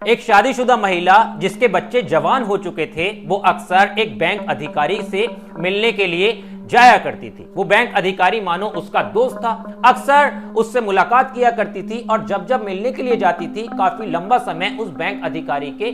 एक शादीशुदा महिला जिसके बच्चे जवान हो चुके थे, वो अक्सर एक बैंक अधिकारी से मिलने के लिए जाया करती थी। वो बैंक अधिकारी मानो उसका दोस्त था, अक्सर उससे मुलाकात किया करती थी और जब जब मिलने के लिए जाती थी, काफी लंबा समय उस बैंक अधिकारी के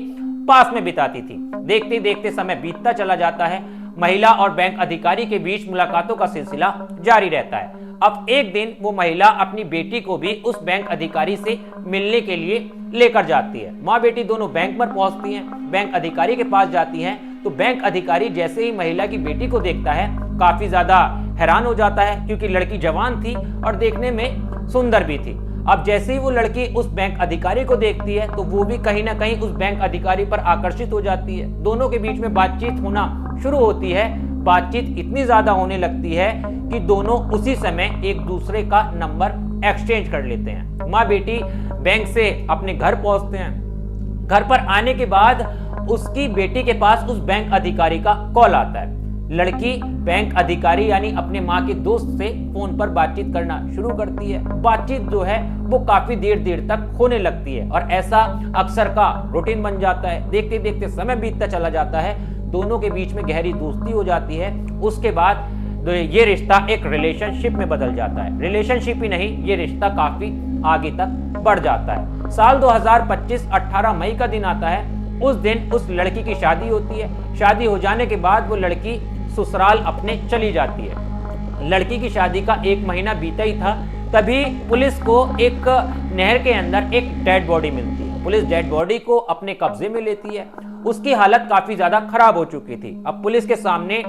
पास में बिताती थी। देखते देखते समय बीतता चला जाता है। महिला और बैंक अधिकारी के बीच मुलाकातों का सिलसिला जारी रहता है। अब एक दिन वो महिला अपनी बेटी को भी उस बैंक अधिकारी से मिलने के लिए लेकर जाती है। माँ बेटी दोनों बैंक पर पहुंचती हैं, बैंक अधिकारी के पास जाती हैं, तो बैंक अधिकारी जैसे ही महिला की बेटी को देखता है, काफी ज्यादा हैरान हो जाता है, क्योंकि लड़की जवान थी और देखने में सुंदर भी थी। अब जैसे ही वो लड़की उस बैंक अधिकारी को देखती है, तो वो भी कहीं ना कहीं उस बैंक अधिकारी पर आकर्षित हो जाती है। दोनों के बीच में बातचीत होना शुरू होती है। बातचीत इतनी ज्यादा होने लगती है कि दोनों उसी समय एक दूसरे का नंबर एक्सचेंज कर लेते हैं। माँ बेटी बैंक से अपने घर पहुंचते हैं। घर पर आने के बाद उसकी बेटी के पास उस बैंक अधिकारी का कॉल आता है। लड़की बैंक अधिकारी यानी अपने माँ के दोस्त से फोन पर बातचीत करना शुरू करती है। बातचीत जो है वो काफी देर तक होने लगती है और ऐसा अक्सर का रूटीन बन जाता है। देखते देखते समय बीतता चला जाता है, दोनों के बीच में गहरी दोस्ती हो जाती है। उसके बाद ये रिश्ता एक रिलेशनशिप में बदल जाता है। रिलेशनशिप ही नहीं, ये रिश्ता काफी आगे तक बढ़ जाता है। साल 2025 18 मई का दिन आता है। उस दिन उस लड़की की शादी होती है। शादी हो जाने के बाद वो लड़की ससुराल अपने चली जाती है। लड़की की शादी का 1 महीना बीता ही था, तभी पुलिस को एक नहर के अंदर एक डेड बॉडी मिलती है। पुलिस डेड बॉडी को अपने कब्जे में लेती है। उसकी हालत काफी ज्यादा खराब हो चुकी थी। अब पुलिस के सामने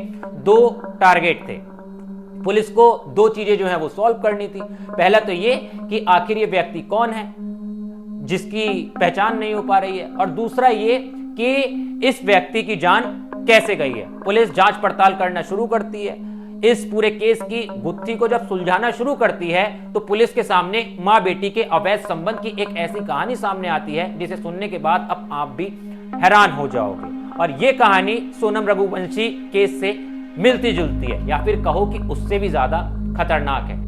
2 टारगेट थे। पुलिस को 2 चीजें जो है वो सॉल्व करनी थी। पहला तो ये कि आखिर ये व्यक्ति कौन है जिसकी पहचान नहीं हो पा रही है, और दूसरा ये कि इस व्यक्ति की जान कैसे गई है। पुलिस जांच पड़ताल करना शुरू करती है। इस पूरे केस की गुत्थी को जब सुलझाना शुरू करती है, तो पुलिस के सामने माँ बेटी के अवैध संबंध की एक ऐसी कहानी सामने आती है जिसे सुनने के बाद अब आप भी हैरान हो जाओगे। और ये कहानी सोनम रघुवंशी केस से मिलती जुलती है, या फिर कहो कि उससे भी ज्यादा खतरनाक है।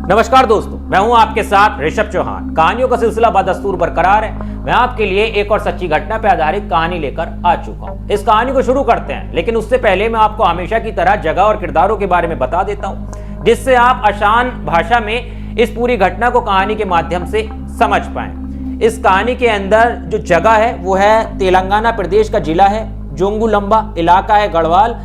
नमस्कार दोस्तों, मैं हूं आपके साथ ऋषभ चौहान। कहानियों का सिलसिला बदस्तूर बरकरार है। मैं आपके लिए एक और सच्ची घटना पर आधारित कहानी लेकर आ चुका हूं। इस कहानी को शुरू करते हैं, लेकिन उससे पहले मैं आपको हमेशा की तरह जगह और किरदारों के बारे में बता देता हूं, जिससे आप आसान भाषा में इस पूरी घटना को कहानी के माध्यम से समझ पाएं। इस कहानी के अंदर जो जगह है वो है तेलंगाना प्रदेश का जिला है जोंगुलंबा, इलाका है गढ़वाल,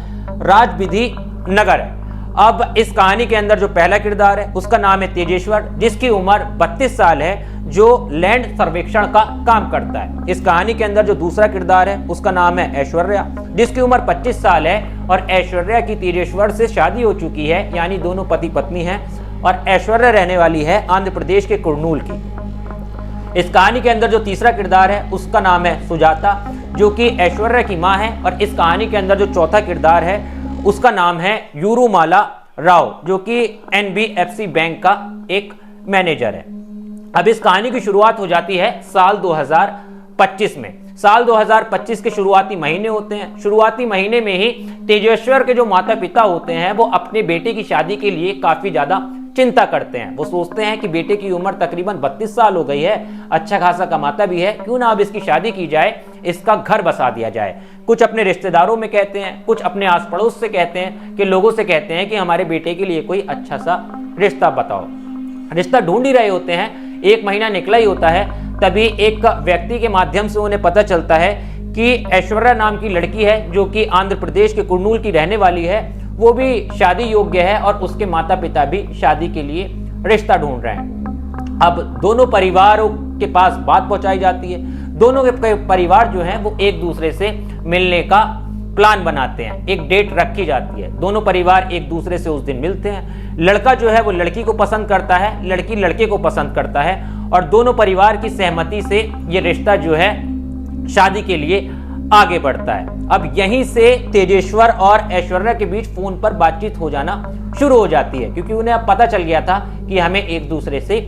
राजविधि नगर है। अब इस कहानी के अंदर जो पहला किरदार है उसका नाम है तेजेश्वर, जिसकी उम्र 32 साल है, जो लैंड सर्वेक्षण का काम करता है। इस कहानी के अंदर जो दूसरा किरदार है उसका नाम है ऐश्वर्या, जिसकी उम्र 25 साल है और ऐश्वर्या की तेजेश्वर से शादी हो चुकी है, यानी दोनों पति पत्नी हैं, और ऐश्वर्या रहने वाली है आंध्र प्रदेश के कुर्नूल की। इस कहानी के अंदर जो तीसरा किरदार है उसका नाम है सुजाता, जो कि ऐश्वर्या की माँ है, और इस कहानी के अंदर जो चौथा किरदार है उसका नाम है यूरुमाला राव, जो कि NBFC बैंक का एक मैनेजर है। अब इस कहानी की शुरुआत हो जाती है साल 2025 में। साल 2025 के शुरुआती महीने होते हैं। शुरुआती महीने में ही तेजेश्वर के जो माता पिता होते हैं वो अपने बेटे की शादी के लिए काफी ज्यादा चिंता करते हैं। वो सोचते हैं कि बेटे की उम्र तकरीबन 32 साल हो गई है, अच्छा खासा कमाता भी है, क्यों ना अब इसकी शादी की जाए, इसका घर बसा दिया जाए। कुछ अपने रिश्तेदारों में कहते हैं, कुछ अपने आस पड़ोस से कहते हैं, कि लोगों से कहते हैं कि हमारे बेटे के लिए कोई अच्छा सा रिश्ता बताओ। रिश्ता ढूंढ ही रहे होते हैं। 1 महीना निकला ही होता है, तभी एक व्यक्ति के माध्यम से उन्हें पता चलता है कि ऐश्वर्या नाम की लड़की है, जो कि आंध्र प्रदेश के कुर्नूल की रहने वाली है, वो भी शादी योग्य है और उसके माता पिता भी शादी के लिए रिश्ता ढूंढ रहे हैं। अब दोनों परिवारों के पास बात पहुंचाई जाती है। दोनों के परिवार जो हैं वो एक दूसरे से मिलने का प्लान बनाते हैं। एक डेट रखी जाती है। दोनों परिवार एक दूसरे से उस दिन मिलते हैं। लड़का जो है वो लड़की को पसंद करता है, लड़की लड़के को पसंद करता है, और दोनों परिवार की सहमति से ये रिश्ता जो है शादी के लिए आगे बढ़ता है। अब यहीं से तेजेश्वर और ऐश्वर्या के बीच फोन पर बातचीत हो जाना शुरू हो जाती है, क्योंकि उन्हें अब पता चल गया था कि हमें एक दूसरे से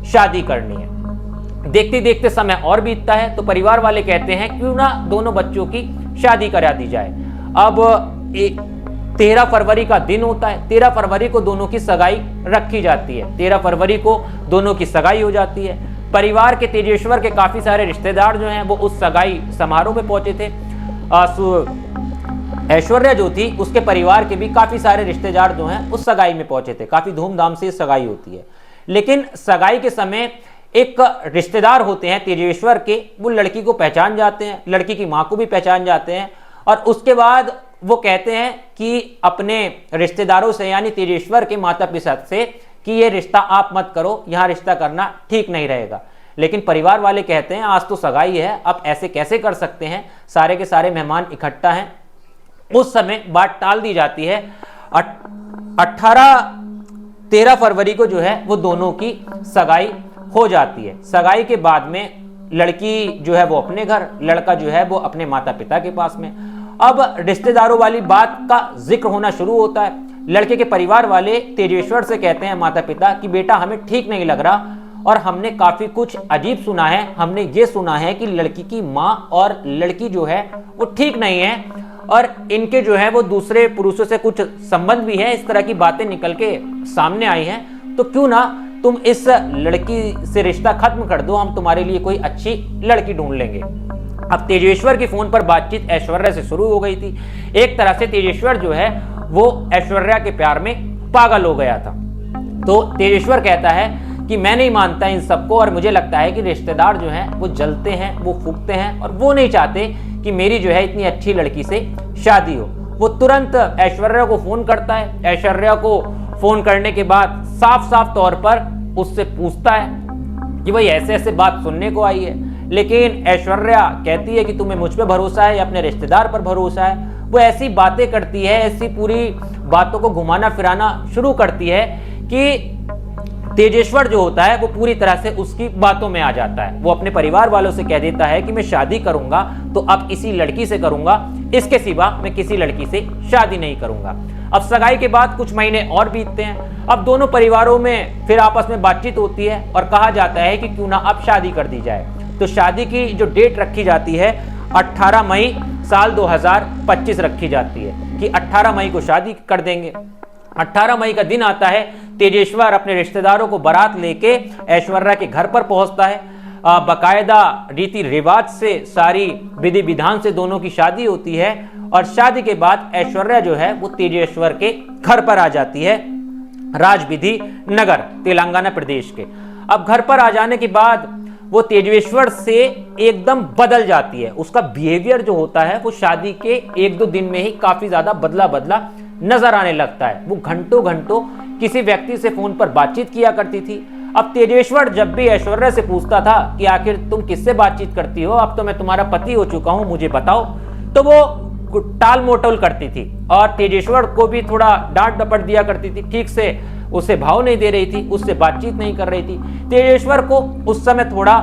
शादी करनी है। देखते देखते समय और बीतता है, तो परिवार वाले कहते हैं क्यों ना दोनों बच्चों की शादी करा दी जाए। अब 13 फरवरी का दिन होता है। 13 फरवरी को दोनों की सगाई रखी जाती है। 13 फरवरी को दोनों की सगाई हो जाती है। परिवार के तेजेश्वर के काफी सारे रिश्तेदार जो हैं वो उस सगाई समारोह में पहुंचे थे। ऐश्वर्या जो थी उसके परिवार के भी काफी सारे रिश्तेदार जो हैं उस सगाई में पहुंचे थे। काफी धूमधाम से सगाई होती है। लेकिन सगाई के समय एक रिश्तेदार होते हैं तेजेश्वर के, वो लड़की को पहचान जाते हैं, लड़की की मां को भी पहचान जाते हैं और उसके बाद वो कहते हैं कि अपने रिश्तेदारों से यानी तेजेश्वर के माता पिता से कि ये रिश्ता आप मत करो, यहां रिश्ता करना ठीक नहीं रहेगा। लेकिन परिवार वाले कहते हैं आज तो सगाई है, अब ऐसे कैसे कर सकते हैं, सारे के सारे मेहमान इकट्ठा हैं। उस समय बात टाल दी जाती है। 13 फरवरी को जो है वो दोनों की सगाई हो जाती है। सगाई के बाद में लड़की जो है वो अपने घर, लड़का जो है वो अपने माता पिता के पास में। अब रिश्तेदारों वाली बात का जिक्र होना शुरू होता है। लड़के के परिवार वाले तेजेश्वर से कहते हैं माता पिता कि बेटा हमें ठीक नहीं लग रहा और हमने काफी कुछ अजीब सुना है। हमने ये सुना है कि लड़की की माँ और लड़की जो है वो ठीक नहीं है और इनके जो है वो दूसरे पुरुषों से कुछ संबंध भी है। इस तरह की बातें निकल के सामने आई हैं, तो क्यों ना तुम इस लड़की से रिश्ता खत्म कर दो, हम तुम्हारे लिए कोई अच्छी लड़की ढूंढ लेंगे। अब तेजेश्वर की फोन पर बातचीत ऐश्वर्या से शुरू हो गई थी। एक तरह से तेजेश्वर जो है वो ऐश्वर्या के प्यार में पागल हो गया था। तो तेजेश्वर कहता है कि मैं नहीं मानता इन सबको और मुझे लगता है कि रिश्तेदार जो हैं वो जलते हैं, वो फूकते हैं और वो नहीं चाहते कि मेरी जो है इतनी अच्छी लड़की से शादी हो। वो तुरंत ऐश्वर्या को फोन करता है। ऐश्वर्या को फोन करने के बाद साफ साफ तौर पर उससे पूछता है कि भाई ऐसे ऐसे बात सुनने को आई है। लेकिन ऐश्वर्या कहती है कि तुम्हें मुझ पे भरोसा है या अपने रिश्तेदार पर भरोसा है। वो ऐसी बातें करती है, ऐसी पूरी बातों को घुमाना फिराना शुरू करती है कि तेजेश्वर जो होता है वो पूरी तरह से उसकी बातों में आ जाता है। वो अपने परिवार वालों से कह देता है कि मैं शादी करूंगा तो अब इसी लड़की से करूंगा, इसके सिवा मैं किसी लड़की से शादी नहीं करूंगा। अब सगाई के बाद कुछ महीने और बीतते हैं। अब दोनों परिवारों में फिर आपस में बातचीत होती है और कहा जाता है कि क्यों ना अब शादी कर दी जाए। तो शादी की जो डेट रखी जाती है 18 मई साल 2025 रखी जाती है कि 18 मई को शादी कर देंगे। 18 मई का दिन आता है। तेजेश्वर अपने रिश्तेदारों को बारात लेके ऐश्वर्या के घर पर पहुंचता है। बाकायदा रीति रिवाज से, सारी विधि विधान से दोनों की शादी होती है और शादी के बाद ऐश्वर्या जो है वो तेजेश्वर के घर पर आ जाती है, राजविधि नगर, तेलंगाना प्रदेश के। अब घर पर आ जाने के बाद वो तेजेश्वर से एकदम बदल जाती है। उसका बिहेवियर जो होता है वो शादी के 1-2 दिन में ही काफी ज्यादा बदला नजर आने लगता है। वो घंटों घंटों किसी व्यक्ति से फोन पर बातचीत किया करती थी। अब तेजेश्वर जब भी ऐश्वर्या से पूछता था कि आखिर तुम किससे बातचीत करती हो, अब तो मैं तुम्हारा पति हो चुका हूं, मुझे बताओ, तो वो टाल मोटोल करती थी और तेजेश्वर को भी थोड़ा डांट डपट दिया करती थी, ठीक से उसे भाव नहीं दे रही थी, उससे बातचीत नहीं कर रही थी। तेजेश्वर को उस समय थोड़ा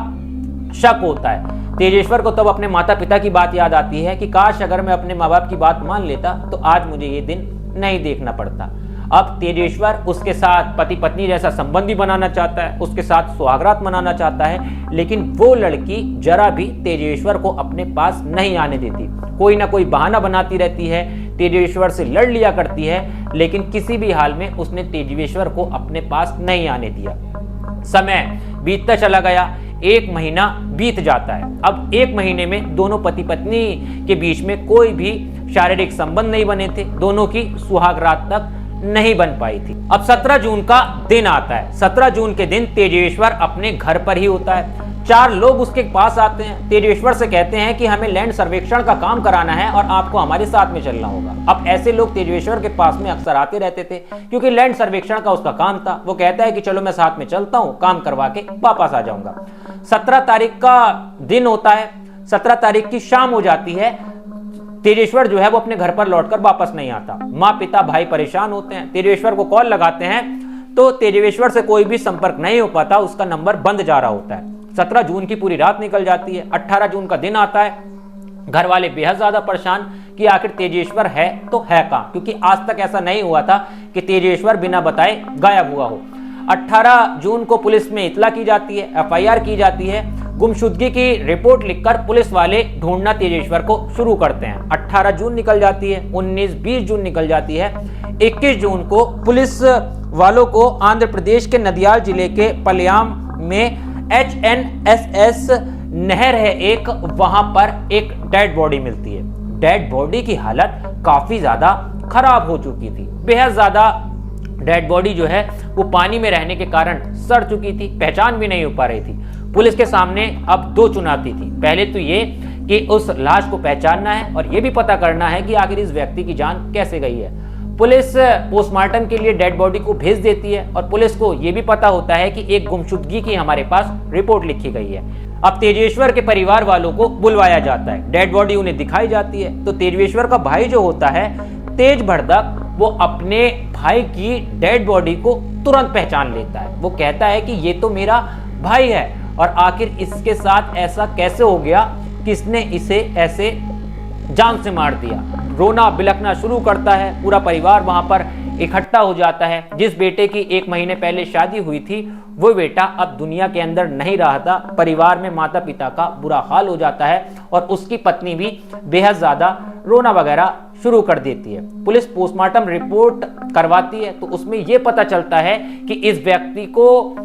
शक होता है। तेजेश्वर को तब अपने माता पिता की बात याद आती है कि काश अगर मैं अपने माँ बाप की बात मान लेता तो आज मुझे ये दिन नहीं देखना पड़ता। अब तेजेश्वर उसके साथ पति पत्नी जैसा संबंध भी बनाना चाहता है, उसके साथ सुहागरात मनाना चाहता है, लेकिन वो लड़की जरा भी तेजेश्वर को अपने पास नहीं आने देती। कोई ना कोई बहाना बनाती रहती है, तेजेश्वर से लड़ लिया करती है, लेकिन किसी भी हाल में उसने तेजेश्वर को अपने पास नहीं आने दिया। समय बीतता चला गया, 1 महीना बीत जाता है। अब 1 महीने में दोनों पति पत्नी के बीच में कोई भी शारीरिक संबंध नहीं बने थे, दोनों की सुहागरात तक नहीं बन पाई थी। अब 17 जून का दिन आता है। 17 जून के दिन तेजेश्वर अपने घर पर ही होता है। 4 लोग उसके पास आते हैं, तेजेश्वर से कहते हैं कि हमें लैंड सर्वेक्षण का काम कराना है और आपको हमारे साथ में चलना होगा। अब ऐसे लोग तेजेश्वर के पास में अक्सर आते रहते थे क्योंकि लैंड सर्वेक्षण का उसका काम था। वो कहता है कि चलो मैं साथ में चलता हूं, काम करवा के वापस आ जाऊंगा। 17 तारीख का दिन होता है। 17 तारीख की शाम हो जाती है। तेजेश्वर जो है वो अपने घर पर लौटकर वापस नहीं आता। माँ पिता भाई परेशान होते हैं, तेजेश्वर को कॉल लगाते हैं तो तेजेश्वर से कोई भी संपर्क नहीं हो पाता, उसका नंबर बंद जा रहा होता है। 17 जून की पूरी रात निकल जाती है। 18 जून का दिन आता है। घर वाले बेहद ज्यादा परेशान कि आखिर तेजेश्वर है तो है कहां, क्योंकि आज तक ऐसा नहीं हुआ था कि तेजेश्वर बिना बताए गायब हुआ हो। 18 जून को पुलिस में इतला की जाती है, FIR की जाती है। गुमशुदगी की रिपोर्ट लिखकर पुलिस वाले ढूंढना तेजेश्वर को शुरू करते हैं। 18 जून निकल जाती है, 19-20 जून निकल जाती है। 21 जून को पुलिस वालों को आंध्र प्रदेश के नदियाल जिले के पलियाम में HNSS नहर है एक, वहां पर एक डेड बॉडी मिलती है। डेड बॉडी की हालत काफी ज्यादा खराब हो चुकी थी, बेहद ज्यादा डेड बॉडी जो है वो पानी में रहने के कारण सड़ चुकी थी, पहचान भी नहीं हो पा रही थी। पुलिस के सामने अब दो चुनौती थी, पहले तो ये कि उस लाश को पहचानना है और ये भी पता करना है कि आखिर इस व्यक्ति की जान कैसे गई है। पुलिस पोस्टमार्टम के लिए डेड बॉडी को भेज देती है और पुलिस को यह भी पता होता है कि एक गुमशुदगी की हमारे पास रिपोर्ट लिखी गई है। अब तेजेश्वर के परिवार वालों को बुलवाया जाता है, डेड बॉडी उन्हें दिखाई जाती है तो तेजेश्वर का भाई जो होता है तेज भड़क, वो अपने भाई की डेड बॉडी को तुरंत पहचान लेता है। वो कहता है कि ये तो मेरा भाई है और आखिर इसके साथ ऐसा कैसे हो गया, किसने इसे ऐसे जान से मार दिया। रोना बिलखना शुरू करता है, पूरा परिवार वहां पर इकट्ठा हो जाता है। जिस बेटे की 1 महीने पहले शादी हुई थी वो बेटा अब दुनिया के अंदर नहीं रहा था। परिवार में माता पिता का बुरा हाल हो जाता है और उसकी पत्नी भी बेहद ज्यादा रोना वगैरह शुरू कर देती है। पुलिस पोस्टमार्टम रिपोर्ट करवाती है तो उसमें यह पता चलता है कि इस व्यक्ति को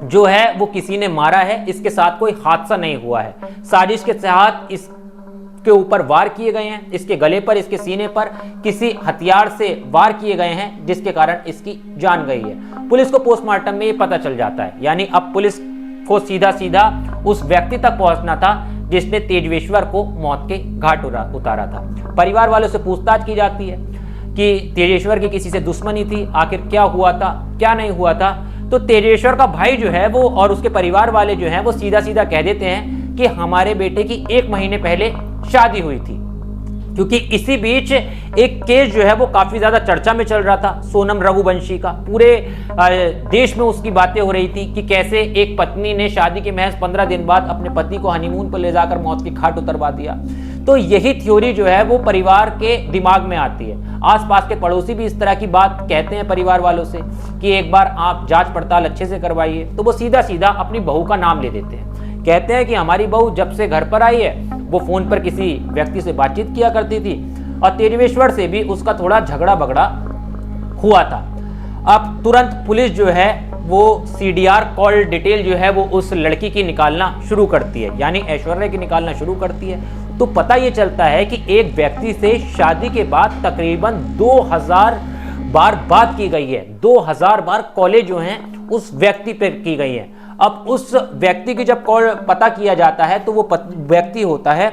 जो है वो किसी ने मारा है, इसके साथ कोई हादसा नहीं हुआ है। साजिश के तहत इसके ऊपर वार किए गए हैं, इसके गले पर, इसके सीने पर किसी हथियार से वार किए गए हैं जिसके कारण इसकी जान गई है। पुलिस को पोस्टमार्टम में ये पता चल जाता है, यानी अब पुलिस को सीधा सीधा उस व्यक्ति तक पहुंचना था जिसने तेजेश्वर को मौत के घाट उतारा था। परिवार वालों से पूछताछ की जाती है कि तेजेश्वर की किसी से दुश्मनी थी, आखिर क्या हुआ था क्या नहीं हुआ था। तो तेजेश्वर का भाई जो है वो और उसके परिवार वाले जो हैं वो सीधा सीधा कह देते हैं कि हमारे बेटे की 1 महीने पहले शादी हुई थी, क्योंकि इसी बीच एक केस जो है वो काफी ज्यादा चर्चा में चल रहा था, सोनम रघुवंशी का। पूरे देश में उसकी बातें हो रही थी कि कैसे एक पत्नी ने शादी के महज 15 दिन बाद अपने पति को हनीमून पर ले जाकर मौत की घाट उतरवा दिया। तो यही थ्योरी जो है वो परिवार के दिमाग में आती है। आसपास के पड़ोसी भी इस तरह की बात कहते हैं परिवार वालों से कि एक बार आप जांच पड़ताल अच्छे से करवाइए। तो वो सीधा सीधा अपनी बहू का नाम ले देते हैं, कहते हैं कि हमारी बहू जब से घर पर आई है वो फोन पर किसी व्यक्ति से बातचीत किया करती थी और तेजेश्वर से भी उसका थोड़ा झगड़ा बगड़ा हुआ था। अब तुरंत पुलिस जो है वो CDR कॉल डिटेल जो है वो उस लड़की की निकालना शुरू करती है, यानी ऐश्वर्या की निकालना शुरू करती है। तो पता ये चलता है कि एक व्यक्ति से शादी के बाद तकरीबन 2000 बार बात की गई है, 2000 बार कॉलेज जो हैं उस व्यक्ति पे की गई है। अब उस व्यक्ति की जब कॉल पता किया जाता है तो वो व्यक्ति होता है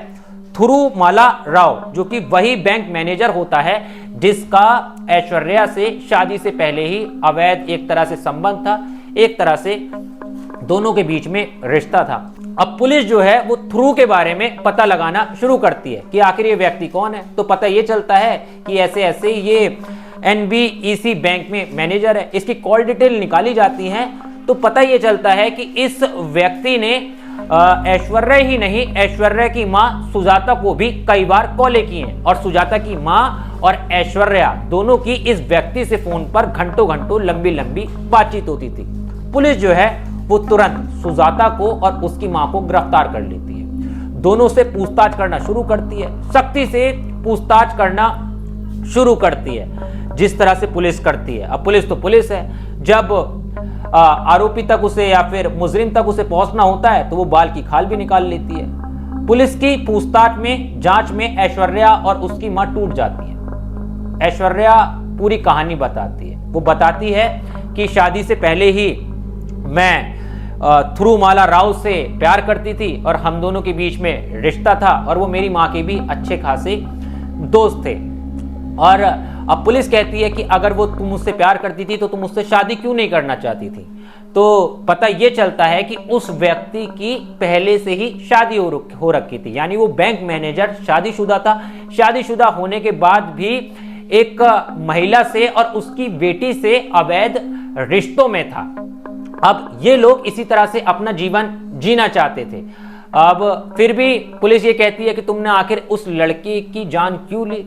थिरुमाला राव, जो कि वही बैंक मैनेजर होता है जिसका ऐश्वर्या से शादी से पहले ही अवैध एक तरह से संबंध था, एक तरह से दोनों के बीच में रिश्ता था। अब पुलिस जो है वो थ्रू के बारे में पता लगाना शुरू करती है कि आखिर ये व्यक्ति कौन है। तो पता ये चलता है कि ऐसे ऐसे ये NBEC बैंक में मैनेजर है। इसकी कॉल डिटेल निकाली जाती है तो पता ये चलता है कि इस व्यक्ति ने ऐश्वर्या ही नहीं, ऐश्वर्या की मां सुजाता को भी कई बार कॉलें की हैं और सुजाता की मां और ऐश्वर्या दोनों की इस व्यक्ति से फोन पर घंटों घंटों लंबी लंबी बातचीत होती थी। पुलिस जो है वो तुरंत सुजाता को और उसकी मां को गिरफ्तार कर लेती है। दोनों से पूछताछ करना शुरू करती है, सख्ती से पूछताछ करना शुरू करती है जिस तरह से पुलिस करती है। अब पुलिस तो पुलिस है, जब आरोपी तक उसे या फिर मुजरिम तक उसे पहुंचना होता है तो वो बाल की खाल भी निकाल लेती है। पुलिस की पूछताछ में, जांच में ऐश्वर्या और उसकी मां टूट जाती है। ऐश्वर्या पूरी कहानी बताती है। वो बताती है कि शादी से पहले ही मैं थिरुमाला राव से प्यार करती थी और हम दोनों के बीच में रिश्ता था और वो मेरी मां के भी अच्छे खासे दोस्त थे। और अब पुलिस कहती है कि अगर वो तुम मुझसे प्यार करती थी तो तुम मुझसे शादी क्यों नहीं करना चाहती थी। तो पता ये चलता है कि उस व्यक्ति की पहले से ही शादी हो रखी थी, यानी वो बैंक मैनेजर शादीशुदा था। शादीशुदा होने के बाद भी एक महिला से और उसकी बेटी से अवैध रिश्तों में था। अब ये लोग इसी तरह से अपना जीवन जीना चाहते थे। अब फिर भी पुलिस ये कहती है कि तुमने आखिर उस लड़की की जान क्यों ली।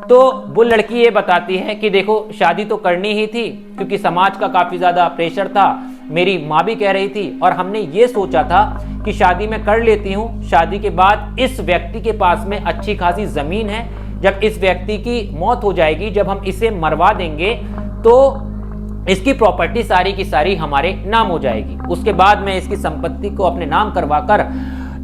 तो वो लड़की ये बताती है कि देखो शादी तो करनी ही थी क्योंकि समाज का काफी ज्यादा प्रेशर था, मेरी माँ भी कह रही थी और हमने ये सोचा था कि शादी मैं कर लेती हूँ, शादी के बाद इस व्यक्ति के पास में अच्छी खासी जमीन है, जब इस व्यक्ति की मौत हो जाएगी, जब हम इसे मरवा देंगे तो इसकी प्रॉपर्टी सारी की सारी हमारे नाम हो जाएगी। उसके बाद मैं इसकी संपत्ति को अपने नाम करवाकर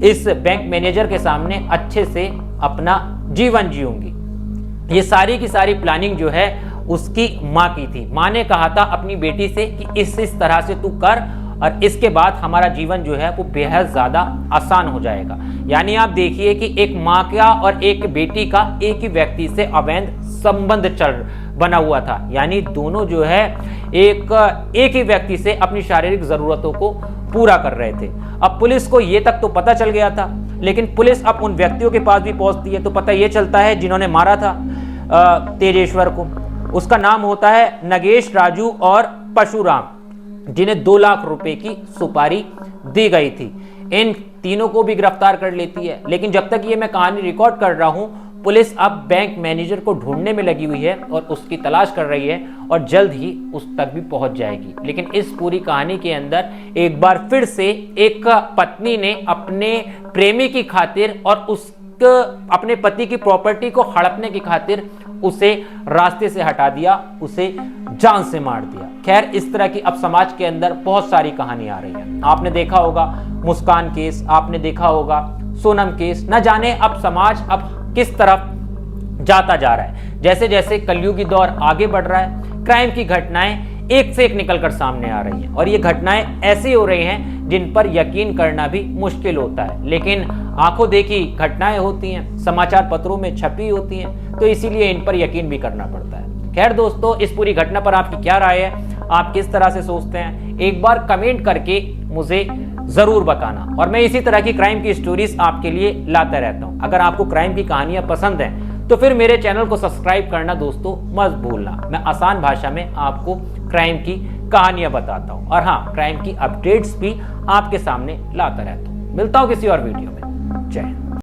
इस बैंक मैनेजर के सामने अच्छे से अपना जीवन जीऊंगी। ये सारी की सारी प्लानिंग जो है उसकी माँ की थी। माँ ने कहा था अपनी बेटी से कि इस तरह से तू कर और इसके बाद हमारा जीवन जो है वो बेहद ज्यादा आसान हो जाएगा। यानी आप देखिए कि एक माँ का और एक बेटी का एक ही व्यक्ति से अवैध संबंध बना हुआ था। यानी दोनों जो है एक ही व्यक्ति से अपनी शारीरिक जरूरतों को पूरा कर रहे थे। अब पुलिस को ये तक तो पता चल गया था, लेकिन पुलिस अब उन व्यक्तियों के पास भी पहुंचती है तो पता ये चलता है जिन्होंने मारा था तेजेश्वर को। उसका नाम होता है नगेश, राजू और परशुराम, जिन्हें 2 लाख रुपए की सुपारी दी गई थी। इन तीनों को भी गिरफ्तार कर लेती है। लेकिन जब तक ये मैं कहानी रिकॉर्ड कर रहा हूं, पुलिस अब बैंक मैनेजर को ढूंढने में लगी हुई है और उसकी तलाश कर रही है और जल्द ही उस तक भी पहुंच जाएगी। लेकिन इस पूरी कहानी के अंदर एक बार फिर से एक पत्नी ने अपने प्रेमी की खातिर और अपने पति की प्रॉपर्टी को हड़पने की खातिर उसे रास्ते से हटा दिया, उसे जान से मार दिया। खैर, इस तरह की अब समाज के अंदर बहुत सारी कहानी आ रही है। आपने देखा होगा मुस्कान केस, आपने देखा होगा सोनम केस। न जाने अब समाज अब किस तरफ जाता जा रहा है। जैसे जैसे कलयुगी दौर आगे बढ़ रहा है, क्राइम की घटनाएं एक से एक निकलकर सामने आ रही हैं और ये घटनाएं ऐसी हो रही हैं जिन पर यकीन करना भी मुश्किल होता है। लेकिन आंखों देखी घटनाएं होती हैं, समाचार पत्रों में छपी होती हैं, तो इसीलिए इन पर यकीन भी करना पड़ता है। खैर दोस्तों, इस पूरी घटना पर आपकी क्या राय है? आप किस तरह से सोचते हैं? एक बार कमेंट करके मुझे जरूर बताना और मैं इसी तरह की क्राइम की स्टोरीज आपके लिए लाता रहता हूं। अगर आपको क्राइम की कहानियां पसंद हैं तो फिर मेरे चैनल को सब्सक्राइब करना दोस्तों मत भूलना। मैं आसान भाषा में आपको क्राइम की कहानियां बताता हूं और हाँ, क्राइम की अपडेट्स भी आपके सामने लाता रहता हूं। मिलता हूं किसी और वीडियो में। जय हिंद।